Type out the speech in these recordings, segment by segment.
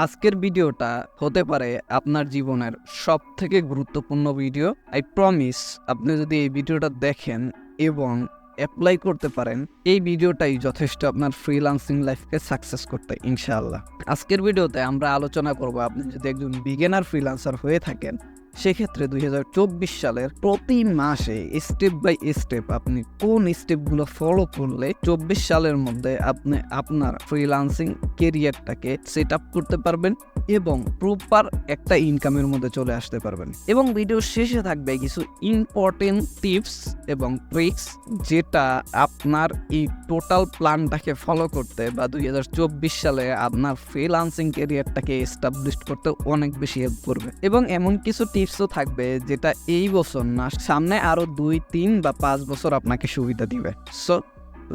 আজকের ভিডিওটা হতে পারে আপনার জীবনের সবথেকে গুরুত্বপূর্ণ ভিডিও। আই প্রমিস, আপনি যদি এই ভিডিওটা দেখেন এবং অ্যাপ্লাই করতে পারেন, এই ভিডিওটাই যথেষ্ট আপনার ফ্রিল্যান্সিং লাইফকে সাকসেস করতে, ইনশাআল্লাহ। আজকের ভিডিওতে আমরা আলোচনা করব, আপনি যদি একজন বিগিনার ফ্রিল্যান্সার হয়ে থাকেন, সেক্ষেত্রে 2024 সালের প্রতি মাসে স্টেপ বাই স্টেপ আপনি কোন স্টেপগুলো ফলো করলে 24 সালের মধ্যে আপনি আপনার ফ্রিল্যান্সিং কেরিয়ারটাকে সেট আপ করতে পারবেন এবং প্রপার একটা ইনকামের মধ্যে চলে আসতে পারবেন। এবং ভিডিও শেষে থাকবে কিছু ইম্পর্টেন্ট টিপস এবং ট্রিক্স, যেটা আপনার এই টোটাল প্ল্যানটাকে ফলো করতে বা 2024 সালে আপনার ফ্রিল্যান্সিং কেরিয়ারটাকে এস্টাবলিশ করতে অনেক বেশি হেল্প করবে। এবং এমন কিছু টিপসও থাকবে যেটা এই বছর না, সামনে আরো 2, 3 বা 5 বছর আপনাকে সুবিধা দিবে। So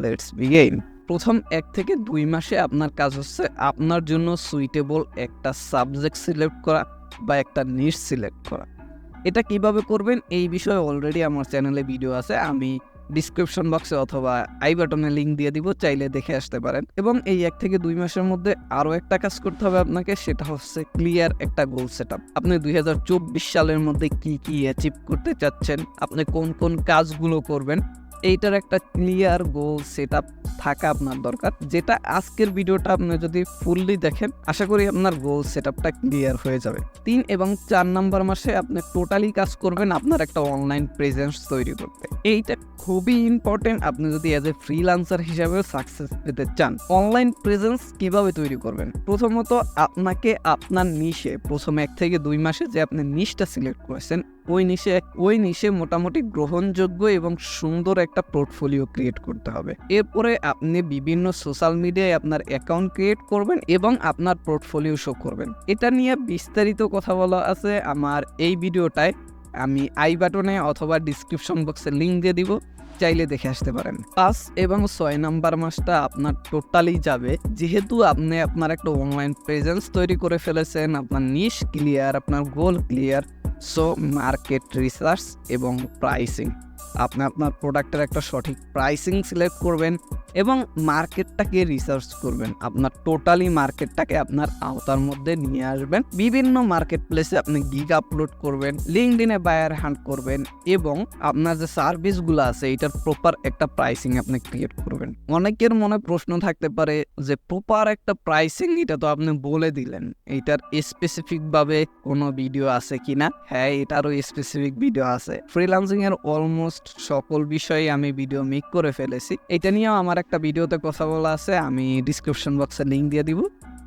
let's begin. প্রথম 1 থেকে 2 মাসে আপনার কাজ হচ্ছে আপনার জন্য সুইটেবল একটা সাবজেক্ট সিলেক্ট করা বা একটা নিশ সিলেক্ট করা। এটা কিভাবে করবেন এই বিষয়ে অলরেডি আমার চ্যানেলে ভিডিও আছে, আমি ডিসক্রিপশন বক্সে অথবা আই বাটনে লিঙ্ক দিয়ে দিব, চাইলে দেখে আসতে পারেন। এবং এই 1 থেকে 2 মাসের মধ্যে আরও একটা কাজ করতে হবে আপনাকে, সেটা হচ্ছে ক্লিয়ার একটা গোল সেট আপ। আপনি 2024 সালের মধ্যে কি কি অ্যাচিভ করতে চাচ্ছেন, আপনি কোন কোন কাজগুলো করবেন, এইটার একটা ক্লিয়ার গোল সেট আপ থাকা আপনার দরকার, যেটা আজকের ভিডিওটা আপনি যদি ফুললি দেখেন, আশা করি আপনার গোল সেট আপটা ক্লিয়ার হয়ে যাবে। 3 এবং 4 নাম্বার মাসে আপনি টোটালি কাজ করবেন আপনার একটা অনলাইন প্রেজেন্স তৈরি করতে। এইটা খুবই ইম্পর্টেন্ট আপনি যদি অ্যাজ এ ফ্রিল্যান্সার হিসাবে সাকসেস পেতে চান। অনলাইন প্রেজেন্স কিভাবে তৈরি করবেন? প্রথমত আপনাকে আপনার নিশে প্রথম 1 থেকে 2 মাসে যে আপনি নিশটা সিলেক্ট করেছেন, ওই নিশে মোটামুটি গ্রহণযোগ্য এবং সুন্দর একটা পোর্টফোলিও ক্রিয়েট করতে হবে। এরপরে আপনি বিভিন্ন সোশ্যাল মিডিয়ায় আপনার অ্যাকাউন্ট ক্রিয়েট করবেন এবং আপনার পোর্টফোলিও শো করবেন। এটা নিয়ে বিস্তারিত কথা বলা আছে আমার এই ভিডিওটায়, আমি আই বাটনে অথবা ডিসক্রিপশন বক্সে লিঙ্ক দিয়ে দিব, চাইলে দেখে আসতে পারেন। 5 এবং 6 নাম্বার মাসটা আপনার টোটালি যাবে, যেহেতু আপনি আপনার একটা অনলাইন প্রেজেন্স তৈরি করে ফেলেছেন, আপনার নিশ ক্লিয়ার, আপনার গোল ক্লিয়ার। সো মার্কেট রিসার্চ এবং প্রাইসিং, আপনি আপনার প্রোডাক্টের একটা সঠিক প্রাইসিং সিলেক্ট করবেন এবং মার্কেটটাকে রিসার্চ করবেন। আপনার টোটালি মার্কেটটাকে আপনার আওতার মধ্যে নিয়ে আসবেন। বিভিন্ন মার্কেট প্লেসে আপনি গিগ আপলোড করবেন, লিঙ্কডইনে বায়ার হান্ট করবেন এবং আপনার যে সার্ভিসগুলো আছে এটার প্রপার একটা প্রাইসিং আপনি ক্রিয়েট করবেন। অনেকের মনে প্রশ্ন থাকতে পারে যে প্রপার একটা প্রাইসিং এটা তো আপনি বলে দিলেন, এইটার স্পেসিফিকভাবে কোনো ভিডিও আছে কিনা? হ্যাঁ, এটারও স্পেসিফিক ভিডিও আছে। ফ্রিল্যান্সিং এর অলমোস্ট সকল বিষয়ে আমি ভিডিও মেক করে ফেলেছি। এটা নিয়েও আমার একটা ভিডিওতে কথা বলা আছে, আমি ডিসক্রিপশন বক্সে লিঙ্ক দিয়ে দিব,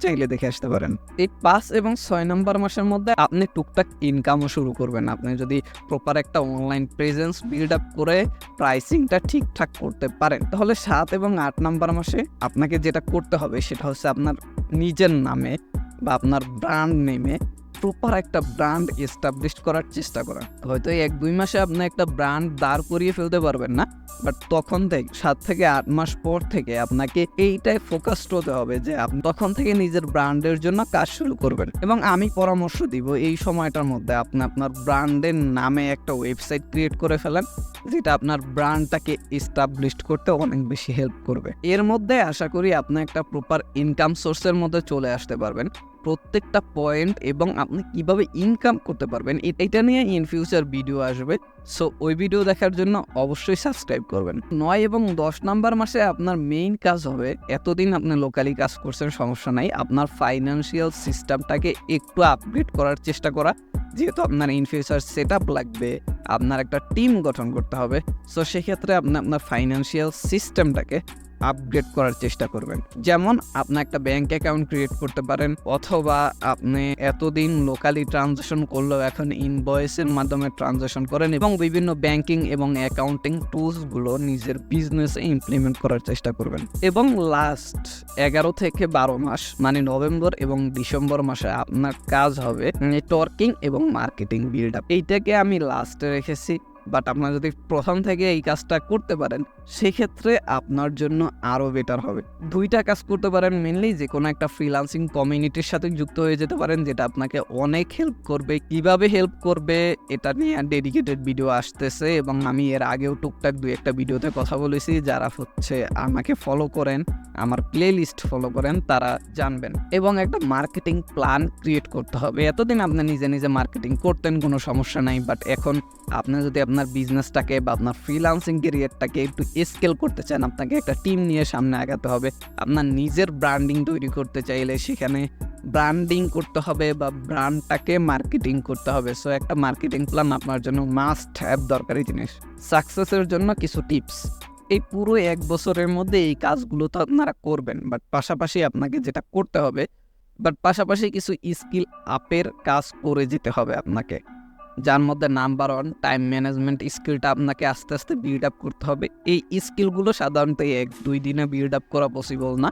চাইলে দেখে আসতে পারেন। এই 5 এবং 6 নাম্বার মাসের মধ্যে আপনি টুকটাক ইনকামও শুরু করবেন। আপনি যদি প্রপার একটা অনলাইন প্রেজেন্স বিল্ড আপ করে প্রাইসিংটা ঠিকঠাক করতে পারেন, তাহলে 7 এবং 8 নাম্বার মাসে আপনাকে যেটা করতে হবে সেটা হচ্ছে আপনার নিজের নামে বা আপনার ব্র্যান্ড নেমে প্রপার একটা ব্র্যান্ড এস্টাবলিশ করার চেষ্টা করা। হয়তো 1-2 মাসে আপনি একটা ব্র্যান্ড দাঁড় করিয়ে ফেলতে পারবেন না, বাট তখন থেকে 7 থেকে 8 মাস পর থেকে আপনাকে এইটাই ফোকাসড হতে হবে যে আপনি তখন থেকে নিজের ব্র্যান্ডের জন্য কাজ শুরু করবেন। এবং আমি পরামর্শ দিব এই সময়টার মধ্যে আপনি আপনার ব্র্যান্ডের নামে একটা ওয়েবসাইট ক্রিয়েট করে ফেলেন, যেটা আপনার ব্র্যান্ডটাকে এস্টাবলিশ করতে অনেক বেশি হেল্প করবে। এর মধ্যে আশা করি আপনি একটা প্রপার ইনকাম সোর্সের মধ্যে চলে আসতে পারবেন। প্রত্যেকটা পয়েন্ট এবং আপনি কিভাবে ইনকাম করতে পারবেন এটা নিয়ে ইন ফিউচার ভিডিও আসবে, সো ওই ভিডিও দেখার জন্য অবশ্যই সাবস্ক্রাইব করবেন। 9 এবং 10 নাম্বার মাসে আপনার মেইন কাজ হবে, এতদিন আপনি লোকালি কাজ করছেন সমস্যা নাই, আপনার ফাইন্যান্সিয়াল সিস্টেমটাকে একটু আপগ্রেড করার চেষ্টা করা। যেহেতু আপনার ইন ফিউচার সেট আপ লাগবে, আপনার একটা টিম গঠন করতে হবে, সো সেক্ষেত্রে আপনি আপনার ফাইন্যান্সিয়াল সিস্টেমটাকে আপগ্রেড করার চেষ্টা করবেন। যেমন আপনি একটা ব্যাংক অ্যাকাউন্ট ক্রিয়েট করতে পারেন, অথবা আপনি এতদিন লোকালি ট্রানজাকশন করলেও এখন ইনভয়েসের মাধ্যমে ট্রানজাকশন করেন এবং বিভিন্ন ব্যাংকিং এবং অ্যাকাউন্টিং টুলসগুলো নিজের বিজনেসে ইমপ্লিমেন্ট করার চেষ্টা করবেন। এবং লাস্ট 11 থেকে 12 মাস মানে নভেম্বর এবং ডিসেম্বর মাসে আপনার কাজ হবে নেটওয়ার্কিং এবং মার্কেটিং বিল্ড আপ। এইটাকে আমি লাস্টে রেখেছি, বাট আপনারা যদি প্রথম থেকে এই কাজটা করতে পারেন সেক্ষেত্রে আপনার জন্য আরও বেটার হবে। 2টা কাজ করতে পারেন মেনলি, যে কোনো একটা ফ্রিল্যান্সিং কমিউনিটির সাথে যুক্ত হয়ে যেতে পারেন, যেটা আপনাকে অনেক হেল্প করবে। কিভাবে হেল্প করবে এটা নিয়ে ডেডিকেটেড ভিডিও আসতেছে, এবং আমি এর আগেও টুকটাক 2-1টা ভিডিওতে কথা বলেছি। যারা আমাকে ফলো করেন, আমার প্লে লিস্ট ফলো করেন, তারা জানবেন। এবং একটা মার্কেটিং প্ল্যান ক্রিয়েট করতে হবে। এতদিন আপনি নিজে নিজে মার্কেটিং করতেন, কোনো সমস্যা নাই, বাট এখন আপনি যদি আপনার বিজনেসটাকে বা আপনার ফ্রিল্যান্সিং ক্যারিয়ারটাকে একটু স্কেল করতে চান, আপনাকে একটা টিম নিয়ে সামনে আগাতে হবে। আপনার নিজের ব্র্যান্ডিং তৈরি করতে চাইলে সেখানে ব্র্যান্ডিং করতে হবে বা ব্র্যান্ডটাকে মার্কেটিং করতে হবে। সো একটা মার্কেটিং প্ল্যান আপনার জন্য মাস্ট হ্যাভ দরকারি জিনিস। সাকসেসের জন্য কিছু টিপস। এই পুরো 1 বছরের মধ্যে এই কাজগুলো তো আপনারা করবেন, বাট পাশাপাশি আপনাকে যেটা করতে হবে, পাশাপাশি কিছু স্কিল আপের কাজ করে যেতে হবে আপনাকে, যার মধ্যে নাম্বার 1 টাইম ম্যানেজমেন্ট স্কিলটা আপনাকে আস্তে আস্তে বিল্ড আপ করতে হবে। এই স্কিলগুলো সাধারণত 1-2 দিনে বিল্ড আপ করা পসিবল না,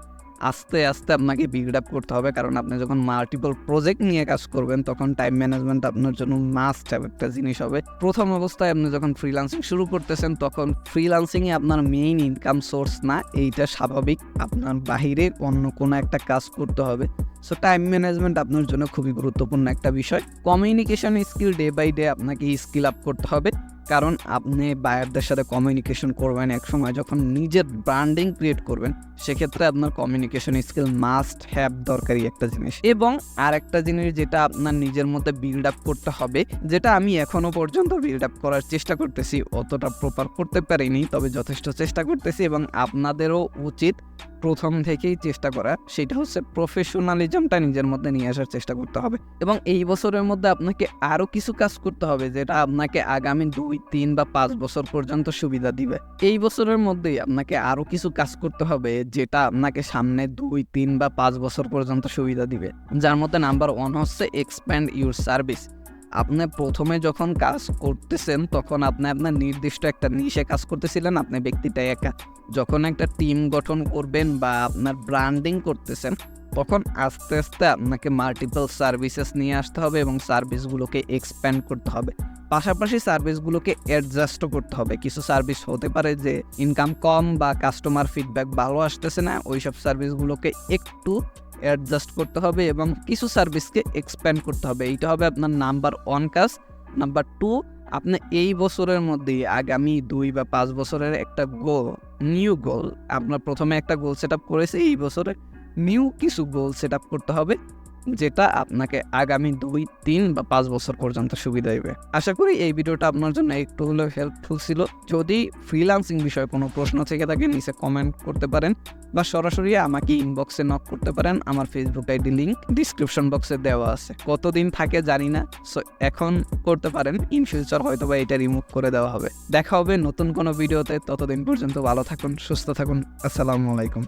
আস্তে আস্তে আপনাকে বিল্ড আপ করতে হবে। কারণ আপনি যখন মাল্টিপল প্রজেক্ট নিয়ে কাজ করবেন, তখন টাইম ম্যানেজমেন্ট আপনার জন্য মাস্ট হ্যাভ একটা জিনিস হবে। প্রথম অবস্থায় আপনি যখন ফ্রিল্যান্সিং শুরু করতেছেন, তখন ফ্রিল্যান্সিংয়ে আপনার মেইন ইনকাম সোর্স না, এইটা স্বাভাবিক। আপনার বাহিরে অন্য কোনো একটা কাজ করতে হবে। সো টাইম ম্যানেজমেন্ট আপনার জন্য খুবই গুরুত্বপূর্ণ একটা বিষয়। Communication skill day by day আপনাকে স্কিল আপ করতে হবে, কারণ আপনি বায়ারদের সাথে কমিউনিকেশন করবেন। এক সময় যখন নিজের ব্র্যান্ডিং ক্রিয়েট করবেন, সেক্ষেত্রে আপনার কমিউনিকেশন স্কিল মাস্ট হ্যাভ দরকারি একটা জিনিস। এবং আর একটা জিনিস যেটা আপনার নিজের মধ্যে বিল্ড আপ করতে হবে, যেটা আমি এখনো পর্যন্ত বিল্ড আপ করার চেষ্টা করতেছি, অতটা প্রপার করতে পারিনি, তবে যথেষ্ট চেষ্টা করতেছি, এবং আপনাদেরও উচিত প্রথম থেকেই চেষ্টা করা, সেটা হচ্ছে প্রফেশনালিজমটা নিজের মধ্যে নিয়ে আসার চেষ্টা করতে হবে। এবং এই বছরের মধ্যে আপনাকে আরও কিছু কাজ করতে হবে, যেটা আপনাকে আগামী 2-3 বা 5 বছর পর্যন্ত সুবিধা দিবে। এই বছরের মধ্যেই আপনাকে আরও কিছু কাজ করতে হবে, যেটা আপনাকে সামনে 2-3 বা 5 বছর পর্যন্ত সুবিধা দিবে, যার মধ্যে নাম্বার 1 হচ্ছে এক্সপ্যান্ড ইউর সার্ভিস। আপনি প্রথমে যখন কাজ করতেছেন, তখন আপনি আপনার নির্দিষ্ট একটা নিশে কাজ করতেছিলেন, আপনি ব্যক্তিটা একা। যখন একটা টিম গঠন করবেন বা আপনার ব্র্যান্ডিং করতেছেন, তখন আস্তে আস্তে আপনাকে মাল্টিপল সার্ভিসেস নিয়ে আসতে হবে এবং সার্ভিসগুলোকে এক্সপ্যান্ড করতে হবে। পাশাপাশি সার্ভিসগুলোকে অ্যাডজাস্টও করতে হবে। কিছু সার্ভিস হতে পারে যে ইনকাম কম বা কাস্টমার ফিডব্যাক ভালো আসতেছে না, ওইসব সার্ভিসগুলোকে একটু অ্যাডজাস্ট করতে হবে এবং কিছু সার্ভিসকে এক্সপ্যান্ড করতে হবে। এইটা হবে আপনার নাম্বার 1 কাজ। নাম্বার 2, আপনি এই বছরের মধ্যেই আগামী 2 বা 5 বছরের একটা নিউ গোল, আপনার প্রথমে একটা গোল সেট আপ করেছে, এই বছরে নিউ কিছু গোল সেট আপ করতে হবে, যেটা আপনাকে আগামী 2-3 বা 5 বছর পর্যন্ত সুবিধা দেবে। আশা করি এই ভিডিওটা আপনার জন্য একটু হলেও হেল্পফুল ছিল। যদি ফ্রিল্যান্সিং বিষয়ে কোনো প্রশ্ন থেকে থাকে, নিচে কমেন্ট করতে পারেন বা সরাসরি আমাকে ইনবক্সে নক করতে পারেন। আমার ফেসবুক আইডি লিঙ্ক ডিসক্রিপশন বক্সে দেওয়া আছে। কতদিন থাকে জানি না, সো এখন করতে পারেন, ইন ফিউচার হয়তো বা এটা রিমুভ করে দেওয়া হবে। দেখা হবে নতুন কোনো ভিডিওতে, ততদিন পর্যন্ত ভালো থাকুন, সুস্থ থাকুন। আসসালামু আলাইকুম।